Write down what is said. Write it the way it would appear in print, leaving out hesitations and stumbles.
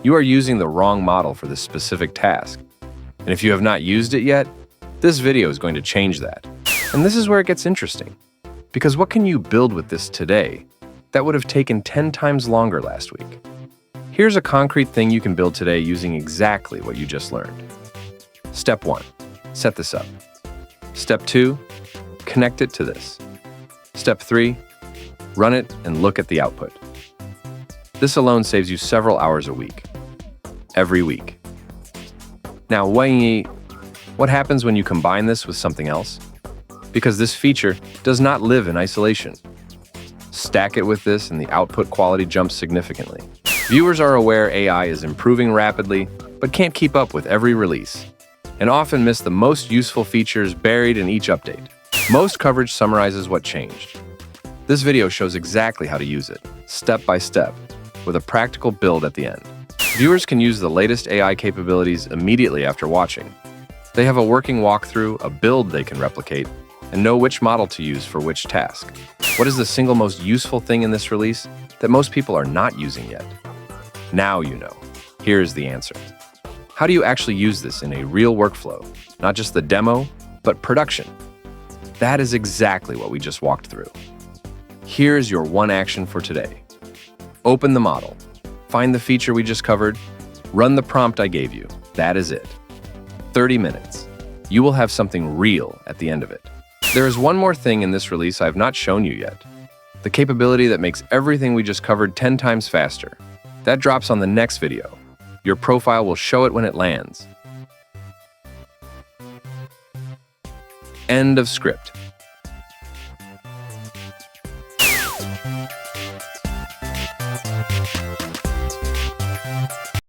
You are using the wrong model for this specific task. And if you have not used it yet, this video is going to change that. And this is where it gets interesting. Because what can you build with this today that would have taken 10 times longer last week? Here's a concrete thing you can build today using exactly what you just learned. Step 1. Set this up. Step 2. Connect it to this. Step 3. Run it and look at the output. This alone saves you several hours a week. Every week. Now, what happens when you combine this with something else? Because this feature does not live in isolation. Stack it with this and the output quality jumps significantly. Viewers are aware AI is improving rapidly, but can't keep up with every release, and often miss the most useful features buried in each update. Most coverage summarizes what changed. This video shows exactly how to use it, step by step, with a practical build at the end. Viewers can use the latest AI capabilities immediately after watching. They have a working walkthrough, a build they can replicate, and know which model to use for which task. What is the single most useful thing in this release that most people are not using yet? Now you know. Here's the answer. How do you actually use this in a real workflow? Not just the demo, but production. That is exactly what we just walked through. Here's your one action for today. Open the model, find the feature we just covered, run the prompt I gave you. That is it. 30 minutes. You will have something real at the end of it. There is one more thing in this release I have not shown you yet. The capability that makes everything we just covered 10 times faster. That drops on the next video. Your profile will show it when it lands. End of script.